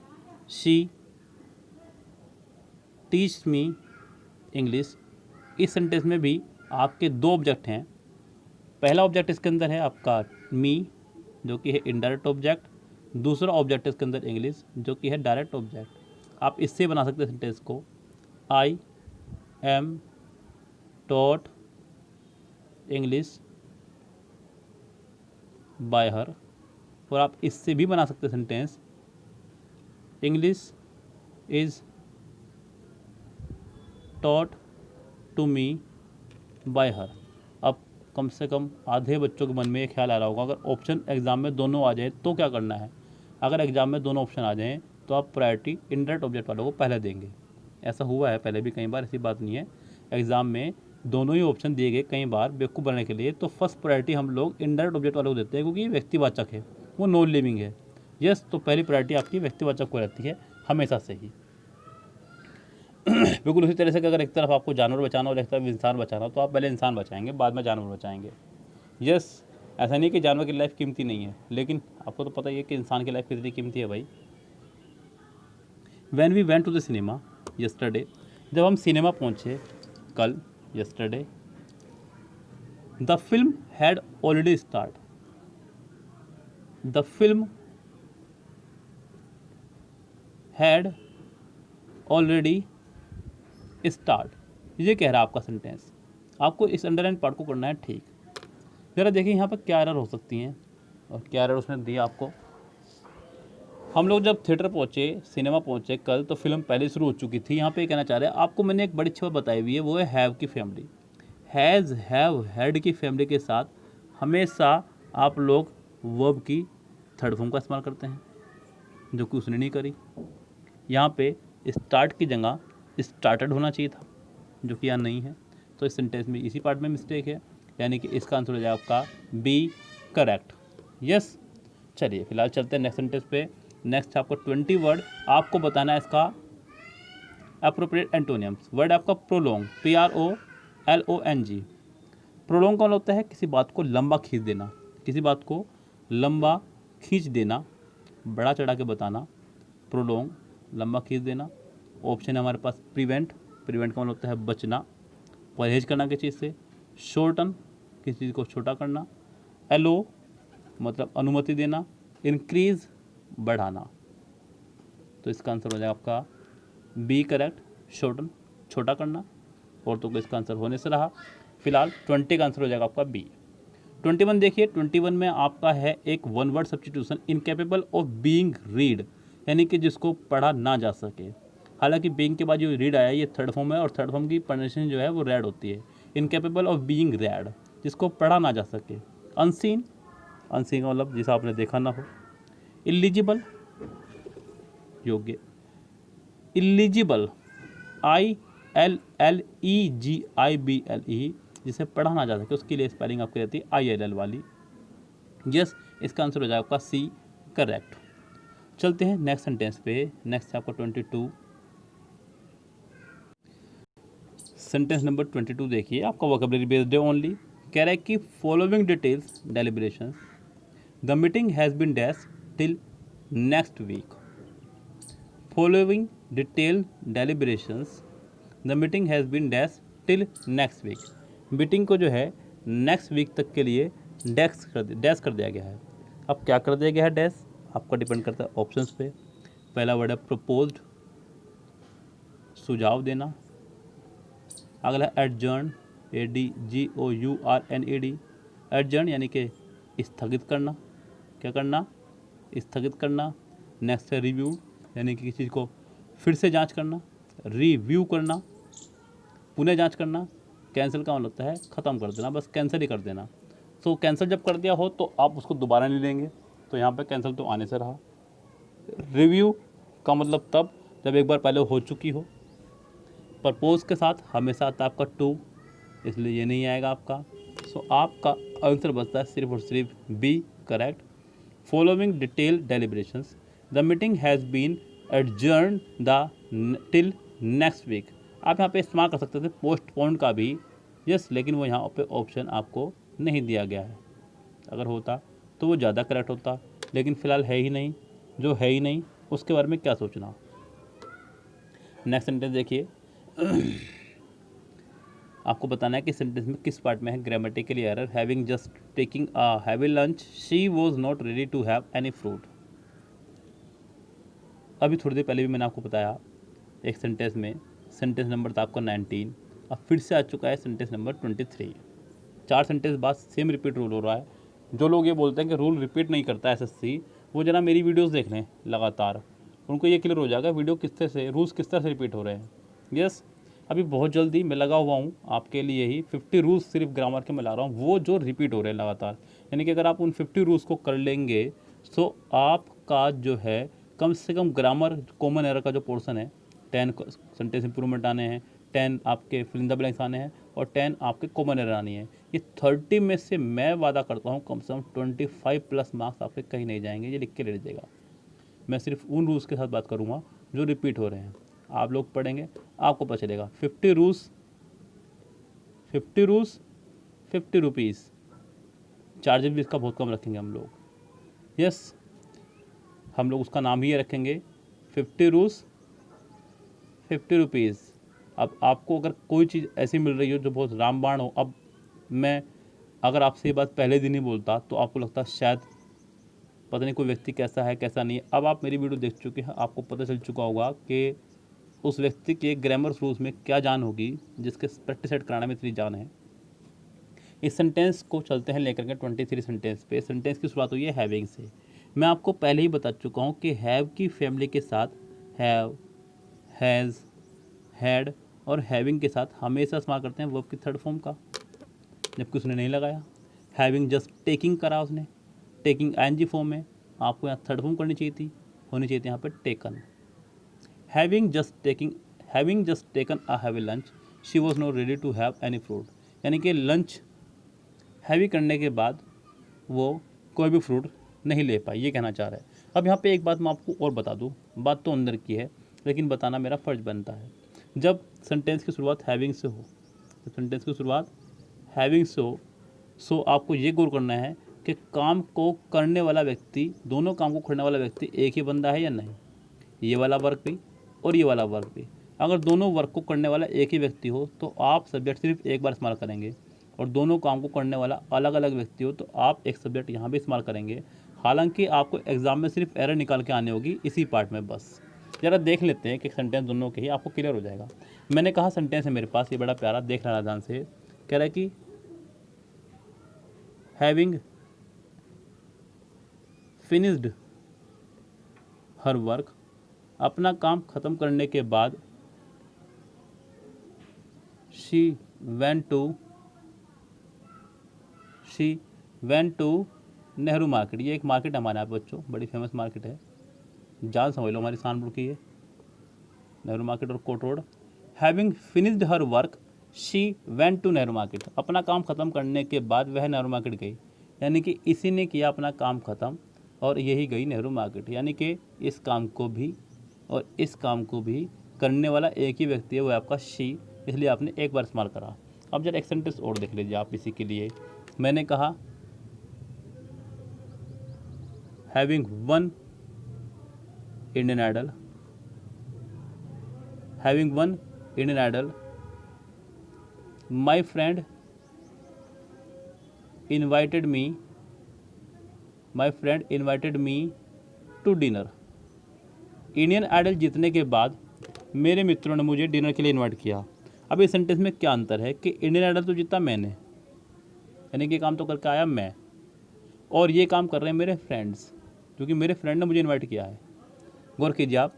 शी टीच मी इंग्लिश। इस सेंटेंस में भी आपके दो ऑब्जेक्ट हैं। पहला ऑब्जेक्ट इसके अंदर है आपका मी, जो कि है इनडायरेक्ट ऑब्जेक्ट। दूसरा ऑब्जेक्ट इसके अंदर इंग्लिश, जो कि है डायरेक्ट ऑब्जेक्ट। आप इससे बना सकते हैं सेंटेंस को, I am taught English by her. और आप इससे भी बना सकते हैं sentence, English is taught to me by her. अब कम से कम आधे बच्चों के मन में ये ख्याल आ रहा होगा, अगर ऑप्शन एग्ज़ाम में दोनों आ जाए तो क्या करना है। अगर एग्ज़ाम में दोनों ऑप्शन आ जाएँ तो आप प्रायोरिटी इनडायरेक्ट ऑब्जेक्ट वालों को पहले देंगे। ऐसा हुआ है पहले भी कई बार, ऐसी बात नहीं है। एग्ज़ाम में दोनों ही ऑप्शन दिए गए कई बार बेवकूफ़ बनने के लिए, तो फर्स्ट प्रायोरिटी हम लोग इनडायरेक्ट ऑब्जेक्ट वालों को देते हैं, क्योंकि ये व्यक्तिवाचक है, वो नॉन लिविंग है। यस, तो पहली प्रायोरिटी आपकी व्यक्तिवाचक को रहती है हमेशा से ही। बिल्कुल उसी तरह से कि अगर एक तरफ आपको जानवर बचाना और एक तरफ इंसान बचाना, तो आप पहले इंसान बचाएंगे, बाद में जानवर बचाएंगे। यस, ऐसा नहीं कि जानवर की लाइफ कीमती नहीं है, लेकिन आपको तो पता ही है कि इंसान की लाइफ कितनी कीमती है भाई। When we went to the cinema yesterday, जब हम सिनेमा पहुँचे कल, yesterday, the film had already start. The film had already start, ये कह रहा है आपका सेंटेंस। आपको इस अंडरलाइन पार्ट को करना है ठीक। ज़रा देखिए यहाँ पर क्या एरर हो सकती हैं और क्या एरर उसने दिया आपको। हम लोग जब थिएटर पहुँचे, सिनेमा पहुँचे कल, तो फिल्म पहले शुरू हो चुकी थी। यहाँ पे ये कहना चाह रहे हैं आपको, मैंने एक बड़ी अच्छी बात बताई हुई है, वो है हैव की फैमिली। हैज़, हैव, हैड की फैमिली के साथ हमेशा आप लोग वर्ब की थर्ड फॉर्म का इस्तेमाल करते हैं, जो कि उसने नहीं करी। यहाँ पे स्टार्ट की जगह स्टार्टेड होना चाहिए था, जो कि यहाँ नहीं है। तो इस सेंटेंस में इसी पार्ट में मिस्टेक है, यानी कि इसका आंसर हो जाएगा आपका बी करेक्ट। यस, चलिए फिलहाल चलते हैं नेक्स्ट सेंटेंस पे। नेक्स्ट आपको 20 वर्ड आपको बताना है इसका अप्रोप्रिएट एंटोनियम्स। वर्ड आपका प्रोलोंग, PROLONG। प्रोलोंग कौन होता है? किसी बात को लंबा खींच देना, किसी बात को लंबा खींच देना, बड़ा चढ़ा के बताना, प्रोलोंग, लंबा खींच देना। ऑप्शन है हमारे पास प्रिवेंट, प्रिवेंट कौन होता है? बचना, परहेज करना किसी चीज़ से। शॉर्टन, किसी चीज़ को छोटा करना। एलो, मतलब अनुमति देना। इंक्रीज, बढ़ाना। तो इसका आंसर हो जाएगा आपका बी करेक्ट, शॉर्टन, छोटा करना। और तो इसका आंसर होने से रहा। फिलहाल 20 का आंसर हो जाएगा आपका बी। 21 देखिए, 21 में आपका है एक one word substitution, incapable of being read, यानी कि जिसको पढ़ा ना जा सके। हालांकि बीइंग के बाद जो रीड आया ये थर्ड फॉर्म है, और थर्ड फॉर्म की प्रोनाउंसिएशन जो है वो रेड होती है। इनकेपेबल ऑफ बीइंग रेड, जिसको पढ़ा ना जा सके। अनसीन, अनसीन का मतलब जिसे आपने देखा ना हो। इलिजिबल, योग्य। इलिजिबल, ILLEGIBLE, जिसे पढ़ा ना जा सके, उसके लिए स्पेलिंग आपकी रहती है ILL वाली। यस, इसका आंसर हो जाएगा आपका सी करेक्ट। चलते हैं नेक्स्ट सेंटेंस पे। नेक्स्ट है आपका 22। सेंटेंस नंबर 22 देखिए, आपका वोकैबुलरी बेस्ड है ओनली। कह रहा है कि following details deliberations, the meeting has been dash till next week. Following detail deliberations, the meeting has been dash till next week. Meeting को जो है नेक्स्ट वीक तक के लिए डैश कर दिया गया है। अब क्या कर दिया गया है डैश, आपका डिपेंड करता है ऑप्शंस पे। पहला वर्ड है प्रपोज्ड, सुझाव देना। अगला एडजर्न, ADJOURNED, एडजर्न यानी कि स्थगित करना। क्या करना? स्थगित करना। नेक्स्ट है रिव्यू, यानी कि किसी चीज़ को फिर से जांच करना। रिव्यू करना, पुनः जांच करना। कैंसिल का मतलब होता है ख़त्म कर देना, बस कैंसिल ही कर देना। तो कैंसिल जब कर दिया हो तो आप उसको दोबारा नहीं लेंगे, तो यहाँ पे कैंसिल तो आने से रहा। रिव्यू का मतलब तब जब एक बार पहले हो चुकी हो। प्रपोज के साथ हमेशा आता है आपका टू, इसलिए ये नहीं आएगा आपका। सो आपका आंसर बचता है सिर्फ और सिर्फ B correct. Following detail deliberations, the meeting has been adjourned till next week. आप यहाँ पे इस्तेमाल कर सकते थे पोस्टपोन का भी, यस, लेकिन वो यहाँ पे ऑप्शन आपको नहीं दिया गया है। अगर होता तो वो ज़्यादा करेक्ट होता। लेकिन फ़िलहाल है ही नहीं, जो है ही नहीं उसके बारे में क्या सोचना। नेक्स्ट सेंटेंस देखिए, आपको बताना है कि सेंटेंस में किस पार्ट में है grammatically error. Having just taking a heavy lunch she was not ready to have any fruit. अभी थोड़ी देर पहले भी मैंने आपको बताया एक सेंटेंस में, सेंटेंस नंबर था आपका 19, अब फिर से आ चुका है सेंटेंस नंबर 23। 4 सेंटेंस बाद सेम रिपीट रूल हो रहा है। जो लोग ये बोलते हैं कि रूल रिपीट नहीं करता एसएससी, वो जरा मेरी वीडियोस देख लें लगातार, उनको ये क्लियर हो जाएगा वीडियो किस तरह से, रूल्स किस तरह से रिपीट हो रहे हैं। यस, अभी बहुत जल्दी मैं लगा हुआ हूँ आपके लिए ही 50 रूल्स सिर्फ ग्रामर के मैं ला रहा हूँ, वो जो रिपीट हो रहे हैं लगातार। यानी कि अगर आप उन 50 रूल्स को कर लेंगे तो आपका जो है कम से कम ग्रामर कॉमन एरर का जो पोर्शन है 10 सेंटेंस इंप्रूवमेंट आने हैं, 10 आपके फिल इन द ब्लैंक्स आने हैं और 10 आपके कॉमन एरर आनी है। ये 30 में से मैं वादा करता हूँ कम से कम 25 प्लस मार्क्स आपके कहीं नहीं जाएंगे, ये लिख के ले लीजिएगा। मैं सिर्फ उन रूल्स के साथ बात करूँगा जो रिपीट हो रहे हैं। आप लोग पढ़ेंगे आपको पता चलेगा। 50 रूल्स 50 रुपीज़, चार्जेस भी इसका बहुत कम रखेंगे हम लोग। यस, हम लोग उसका नाम ही ये रखेंगे 50 रूल्स 50 रुपीज़। अब आपको अगर कोई चीज़ ऐसी मिल रही हो जो बहुत रामबाण हो, अब मैं अगर आपसे ये बात पहले दिन ही बोलता तो आपको लगता शायद पता नहीं कोई व्यक्ति कैसा है कैसा नहीं है। अब आप मेरी वीडियो देख चुके हैं, आपको पता चल चुका होगा कि उस व्यक्ति के ग्रामर रूल्स में क्या जान होगी जिसके प्रैक्टिस सेट कराने में इतनी जान है। इस सेंटेंस को चलते हैं लेकर के 23 सेंटेंस पे। सेंटेंस की शुरुआत हुई है हैविंग से। मैं आपको पहले ही बता चुका हूँ कि हैव की फैमिली के साथ हैव, हैज़, हैड और हैविंग के साथ हमेशा इस्तेमाल करते हैं वर्ब की थर्ड फॉर्म का, जबकि उसने नहीं लगाया। हैविंग जस्ट टेकिंग करा उसने, टेकिंग आईएनजी फॉर्म में, आपको यहाँ थर्ड फॉर्म करनी चाहिए थी, होनी चाहिए थी यहाँ पर taken. Having just taken a heavy lunch she was not ready to have any fruit. यानी कि लंच हैवी करने के बाद वो कोई भी फ्रूट नहीं ले पाई, ये कहना चाह रहा है। अब यहाँ पे एक बात मैं आपको और बता दूँ, बात तो अंदर की है लेकिन बताना मेरा फ़र्ज बनता है। जब सेंटेंस की शुरुआत हैविंग से हो, तो सेंटेंस की शुरुआत हैविंग से हो, सो आपको ये गौर करना है कि काम को करने वाला व्यक्ति, दोनों काम को करने वाला व्यक्ति एक ही बंदा है या नहीं। ये वाला वर्क भी और ये वाला वर्क भी, अगर दोनों वर्क को करने वाला एक ही व्यक्ति हो तो आप सब्जेक्ट सिर्फ एक बार इस्तेमाल करेंगे, और दोनों काम को करने वाला अलग अलग व्यक्ति हो तो आप एक सब्जेक्ट यहाँ भी इस्तेमाल करेंगे। हालांकि आपको एग्जाम में सिर्फ एरर निकाल के आनी होगी इसी पार्ट में। बस ज़रा देख लेते हैं कि सेंटेंस दोनों के ही आपको क्लियर हो जाएगा। मैंने कहा सेंटेंस है मेरे पास, ये बड़ा प्यारा, देख लेना ध्यान से। कह रहा है कि हैविंग फिनिश्ड हर वर्क, अपना काम ख़त्म करने के बाद she went to Nehru market. ये एक मार्केट है हमारे यहाँ बच्चों, बड़ी फेमस मार्केट है, जान समझ लो हमारी शानपुर की है, नेहरू मार्केट और कोट road. Having finished her work she went to Nehru market. अपना काम ख़त्म करने के बाद वह नेहरू मार्केट गई, यानी कि इसी ने किया अपना काम ख़त्म और यही गई नेहरू मार्केट। यानी कि इस काम को भी और इस काम को भी करने वाला एक ही व्यक्ति है, वो आपका शी, इसलिए आपने एक बार इस्तेमाल करा। अब जरा एक सेंटेंस और देख लीजिए आप इसी के लिए। मैंने कहा having won Indian Idol, having won Indian Idol my friend invited me to dinner. Indian Idol जीतने के बाद मेरे मित्रों ने मुझे डिनर के लिए इनवाइट किया। अब इस सेंटेंस में क्या अंतर है कि इंडियन आइडल तो जीता मैंने, यानी कि काम तो करके आया मैं, और ये काम कर रहे हैं मेरे फ्रेंड्स, क्योंकि मेरे फ्रेंड ने मुझे इनवाइट किया है। गौर कीजिए आप,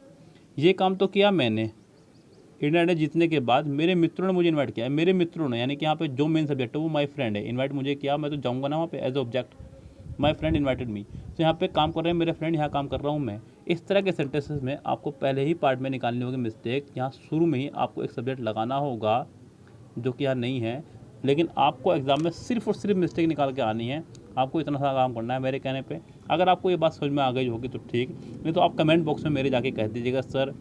ये काम तो किया मैंने, इंडियन आइडल जीतने के बाद मेरे मित्रों ने मुझे इनवाइट किया है। मेरे मित्रों ने, यानी कि यहाँ पे जो मेन सब्जेक्ट है वो माय फ्रेंड है, इनवाइट मुझे किया, मैं तो जाऊँगा ना वहाँ पे as object, my friend invited me. तो यहाँ पे काम कर रहे हैं मेरे फ्रेंड, यहाँ काम कर रहा हूँ मैं। इस तरह के सेंटेंसेस में आपको पहले ही पार्ट में निकालनी होगी मिस्टेक। यहाँ शुरू में ही आपको एक सब्जेक्ट लगाना होगा जो कि यहाँ नहीं है, लेकिन आपको एग्जाम में सिर्फ और सिर्फ मिस्टेक निकाल के आनी है। आपको इतना सारा काम करना है मेरे कहने पे। अगर आपको ये बात समझ में आ गई होगी तो ठीक, नहीं तो आप कमेंट बॉक्स में मेरे जाके कह दीजिएगा सर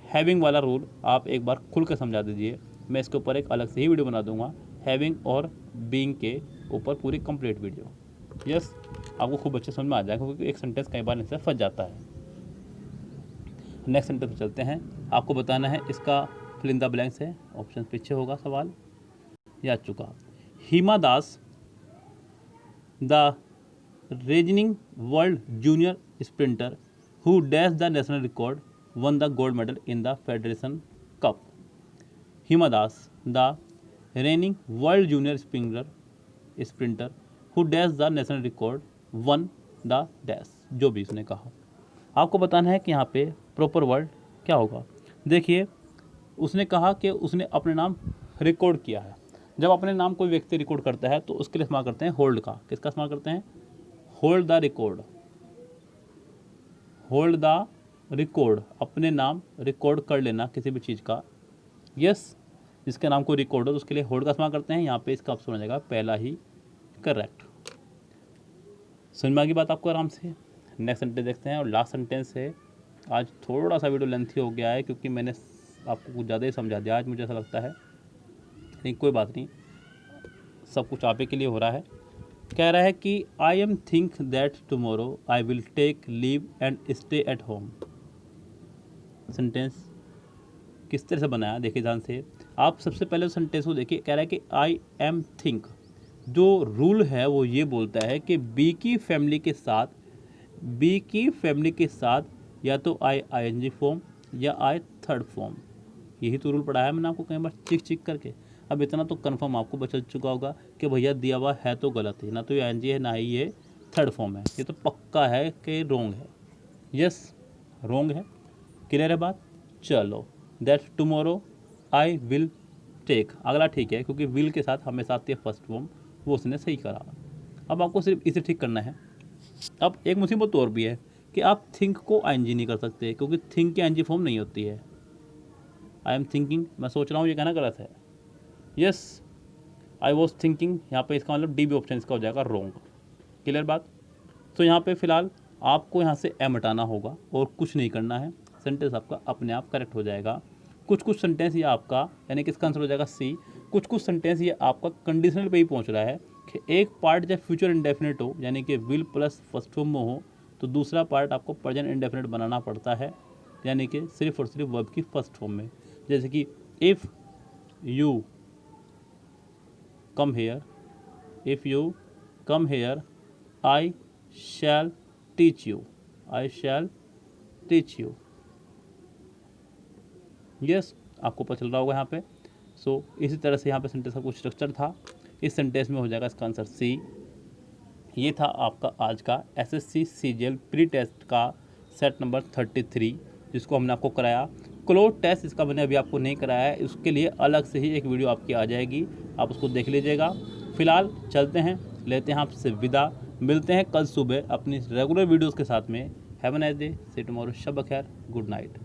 हैविंग वाला रूल आप एक बार खुल कर समझा दीजिए। मैं इसके ऊपर एक अलग से ही वीडियो बना दूंगा, हैविंग और बीइंग के ऊपर पूरी कंप्लीट वीडियो। यस, आपको खूब अच्छे समझ में आ जाएगा, क्योंकि एक सेंटेंस कई बार इससे फंस जाता है। नेक्स्ट सेंटेंस पे चलते हैं। आपको बताना है इसका फिल इन द ब्लैंक्स है, ऑप्शन पीछे होगा, सवाल याद चुका। Hima Das the reigning world junior sprinter who dash the national record won the gold medal in the federation cup. Hima Das the reigning world junior sprinter who dash the national record won the dash, जो भी उसने कहा। आपको बताना है कि यहाँ पे प्रॉपर वर्ड क्या होगा। देखिए, उसने कहा कि उसने अपने नाम रिकॉर्ड किया है। जब अपने नाम कोई व्यक्ति रिकॉर्ड करता है तो उसके लिए इस्तेमाल करते हैं होल्ड का। किसका इस्तेमाल करते हैं? Hold the record. Hold the record, अपने नाम रिकॉर्ड कर लेना किसी भी चीज़ का। यस, जिसके नाम को रिकॉर्ड हो तो उसके लिए होल्ड का इस्तेमाल करते हैं। यहाँ पे इसका ऑप्शन हो जाएगा पहला ही करेक्ट। समझ में आ गई बात आपको आराम से। नेक्स्ट सेंटेंस देखते हैं और लास्ट सेंटेंस है। आज थोड़ा सा वीडियो लेंथी हो गया है क्योंकि मैंने आपको कुछ ज़्यादा ही समझा दिया आज, मुझे ऐसा लगता है, लेकिन कोई बात नहीं, सब कुछ आप ही के लिए हो रहा है। कह रहा है कि I am think that tomorrow I will take leave and stay at home. Sentence किस तरह से बनाया देखिए ध्यान से। आप सबसे पहले सेंटेंस को देखिए, कह रहा है कि आई एम थिंक। जो रूल है वो ये बोलता है कि बी की फैमिली के साथ या तो आई एन जी फॉर्म या आई थर्ड फॉर्म, यही तो रूल पढ़ा है मैंने आपको कई बार चिक करके। अब इतना तो कंफर्म आपको बचल चुका होगा कि भैया दिया हुआ है तो गलत है, ना तो ये आई एन जी है ना ही ये थर्ड फॉर्म है, ये तो पक्का है कि रोंग है। यस, रोंग है। क्लियर है बात? चलो, that tomorrow I will take, अगला ठीक है क्योंकि विल के साथ हमेशा आती है फर्स्ट फॉर्म, वो उसने सही करा। अब आपको सिर्फ इसे ठीक करना है। अब एक मुसीबत और भी है कि आप थिंक को आईएनजी नहीं कर सकते क्योंकि थिंक की आईएनजी फॉर्म नहीं होती है। आई एम थिंकिंग, मैं सोच रहा हूँ, ये कहना गलत है। यस, आई वॉज थिंकिंग, यहाँ पे इसका मतलब डी बी ऑप्शन इसका हो जाएगा रोंग। क्लियर बात? तो यहाँ पे फिलहाल आपको यहाँ से एम हटाना होगा और कुछ नहीं करना है, सेंटेंस आपका अपने आप करेक्ट हो जाएगा। कुछ सेंटेंस ये आपका, यानी कि इसका आंसर हो जाएगा सी। कुछ सेंटेंस ये आपका कंडीशनल पे ही पहुँच रहा है कि एक पार्ट जब फ्यूचर इंडेफिनिट हो, यानी कि विल प्लस फर्स्ट फॉर्म में हो, तो दूसरा पार्ट आपको प्रेजेंट इंडेफिनिट बनाना पड़ता है, यानी कि सिर्फ और सिर्फ वर्ब की फर्स्ट फॉर्म में। जैसे कि if you come here I shall teach you. Yes, आपको पता चल रहा होगा यहाँ पे। सो इसी तरह से यहाँ पे सेंटेंस का कुछ स्ट्रक्चर था। इस सेंटेंस में हो जाएगा इसका आंसर सी। ये था आपका आज का एसएससी सीजीएल प्री टेस्ट का सेट नंबर 33, जिसको हमने आपको कराया। क्लोज टेस्ट इसका मैंने अभी आपको नहीं कराया है, उसके लिए अलग से ही एक वीडियो आपकी आ जाएगी, आप उसको देख लीजिएगा। फिलहाल चलते हैं, लेते हैं आपसे विदा, मिलते हैं कल सुबह अपनी रेगुलर वीडियोज़ के साथ में। Have a nice day, see tomorrow, शब खैर, गुड नाइट।